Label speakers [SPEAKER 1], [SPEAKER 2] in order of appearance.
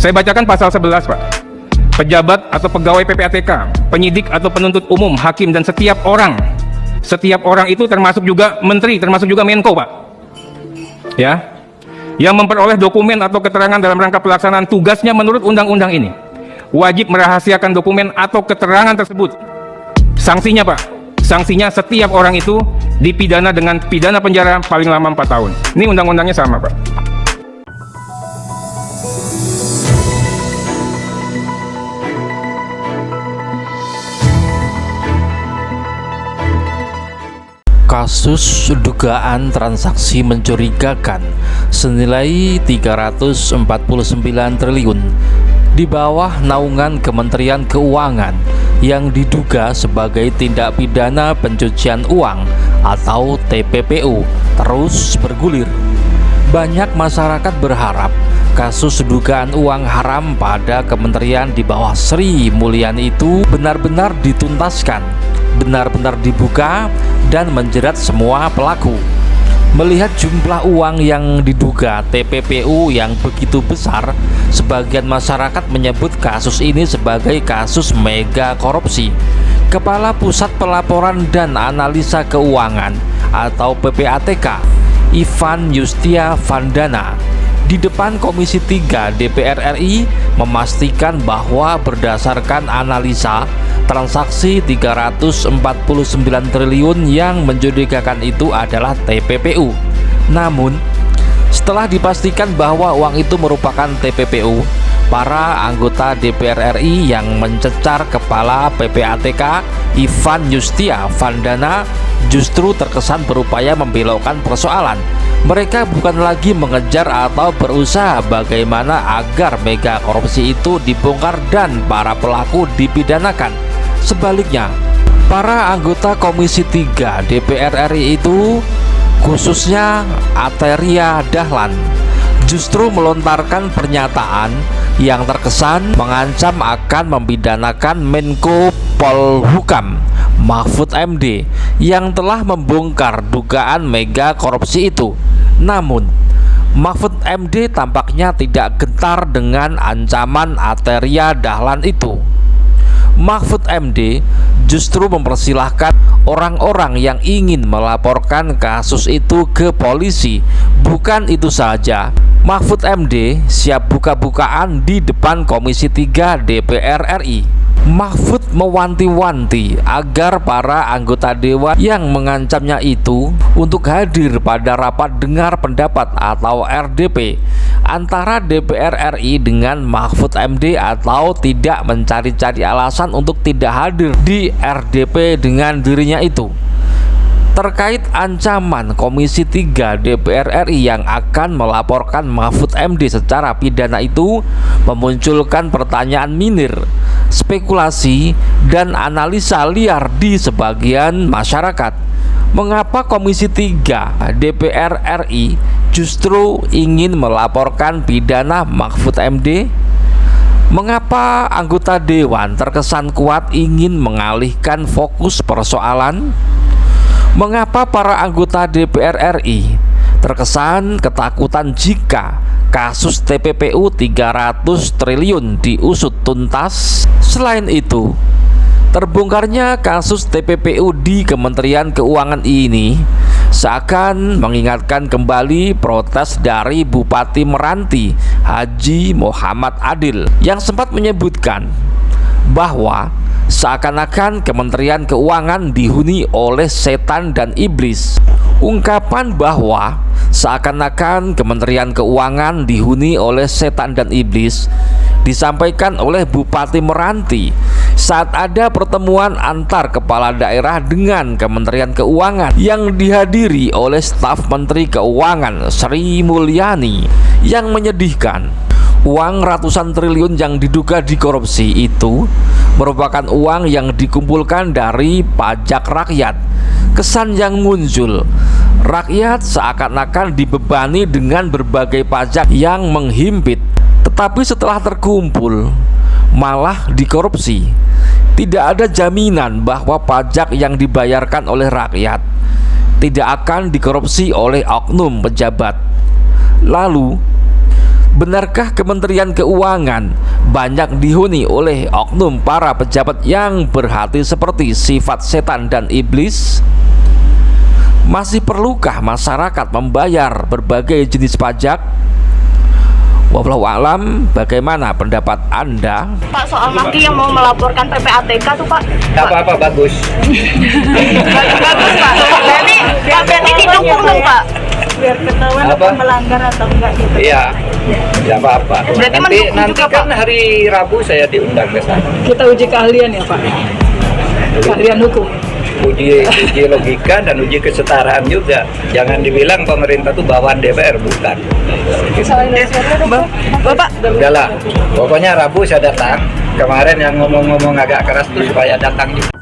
[SPEAKER 1] Saya bacakan pasal 11, Pak. Pejabat atau pegawai PPATK, penyidik atau penuntut umum, hakim, dan setiap orang itu termasuk juga menteri, termasuk juga Menko, Pak. Ya, yang memperoleh dokumen atau keterangan dalam rangka pelaksanaan tugasnya menurut undang-undang ini wajib merahasiakan dokumen atau keterangan tersebut. Sanksinya, Pak, sanksinya setiap orang itu dipidana dengan pidana penjara paling lama 4 tahun. Ini undang-undangnya sama, Pak.
[SPEAKER 2] Kasus dugaan transaksi mencurigakan senilai 349 triliun di bawah naungan Kementerian Keuangan yang diduga sebagai tindak pidana pencucian uang atau TPPU terus bergulir. Banyak masyarakat berharap kasus dugaan uang haram pada kementerian di bawah Sri Mulyani itu benar-benar dituntaskan, benar-benar dibuka dan menjerat semua pelaku. Melihat jumlah uang yang diduga TPPU yang begitu besar, sebagian masyarakat menyebut kasus ini sebagai kasus mega korupsi. Kepala Pusat Pelaporan dan Analisa Keuangan atau PPATK, Ivan Yustia Vandana, di depan Komisi 3 DPR RI memastikan bahwa berdasarkan analisa transaksi 349 triliun yang mencurigakan itu adalah TPPU. Namun, setelah dipastikan bahwa uang itu merupakan TPPU, para anggota DPR RI yang mencecar Kepala PPATK Ivan Yustia Vandana justru terkesan berupaya membelokkan persoalan. Mereka bukan lagi mengejar atau berusaha bagaimana agar mega korupsi itu dibongkar dan para pelaku dipidanakan. Sebaliknya, para anggota Komisi 3 DPR RI itu, khususnya Ateria Dahlan, justru melontarkan pernyataan yang terkesan mengancam akan memidanakan Menko Polhukam Mahfud MD yang telah membongkar dugaan mega korupsi itu. Namun, Mahfud MD tampaknya tidak gentar dengan ancaman Ateria Dahlan itu. Mahfud MD justru mempersilahkan orang-orang yang ingin melaporkan kasus itu ke polisi. Bukan itu saja, Mahfud MD siap buka-bukaan di depan Komisi 3 DPR RI. Mahfud mewanti-wanti agar para anggota dewan yang mengancamnya itu untuk hadir pada rapat dengar pendapat atau RDP antara DPR RI dengan Mahfud MD atau tidak mencari-cari alasan untuk tidak hadir di RDP dengan dirinya itu. Terkait ancaman Komisi 3 DPR RI yang akan melaporkan Mahfud MD secara pidana itu memunculkan pertanyaan minir, spekulasi, dan analisa liar di sebagian masyarakat. Mengapa Komisi 3 DPR RI justru ingin melaporkan pidana Mahfud MD? Mengapa anggota dewan terkesan kuat ingin mengalihkan fokus persoalan? Mengapa para anggota DPR RI terkesan ketakutan jika kasus TPPU 300 triliun diusut tuntas? Selain itu, terbongkarnya kasus TPPU di Kementerian Keuangan ini seakan mengingatkan kembali protes dari Bupati Meranti Haji Muhammad Adil yang sempat menyebutkan bahwa seakan-akan Kementerian Keuangan dihuni oleh setan dan iblis. Ungkapan bahwa seakan-akan Kementerian Keuangan dihuni oleh setan dan iblis disampaikan oleh Bupati Meranti saat ada pertemuan antar kepala daerah dengan Kementerian Keuangan yang dihadiri oleh staf Menteri Keuangan Sri Mulyani. Yang menyedihkan, uang ratusan triliun yang diduga dikorupsi itu merupakan uang yang dikumpulkan dari pajak rakyat. Kesan yang muncul, rakyat seakan-akan dibebani dengan berbagai pajak yang menghimpit, tetapi setelah terkumpul malah dikorupsi. Tidak ada jaminan bahwa pajak yang dibayarkan oleh rakyat tidak akan dikorupsi oleh oknum pejabat. Lalu, Benarkah Kementerian Keuangan banyak dihuni oleh oknum para pejabat yang berhati seperti sifat setan dan iblis? Masih perlukah masyarakat membayar berbagai jenis pajak? Wallahu alam, bagaimana pendapat Anda?
[SPEAKER 3] Pak, soal Maki yang mau melaporkan PPATK tuh Pak.
[SPEAKER 4] Nggak apa-apa, bagus.
[SPEAKER 3] Bagus Pak. Berarti didukung dong Pak. Biar ketahuan
[SPEAKER 4] Apa?
[SPEAKER 3] melanggar atau enggak gitu.
[SPEAKER 4] Iya, nggak apa-apa.
[SPEAKER 3] Berarti
[SPEAKER 4] Nanti
[SPEAKER 3] mendukung juga,
[SPEAKER 4] kan hari Rabu saya diundang ke sana.
[SPEAKER 5] Kita uji keahlian ya Pak, keahlian hukum.
[SPEAKER 4] Uji logika dan uji kesetaraan juga. Jangan dibilang pemerintah tuh bawaan DPR, bukan.
[SPEAKER 3] Bapak,
[SPEAKER 4] Udahlah, pokoknya Rabu saya datang. Kemarin yang ngomong-ngomong agak keras tuh supaya datang juga.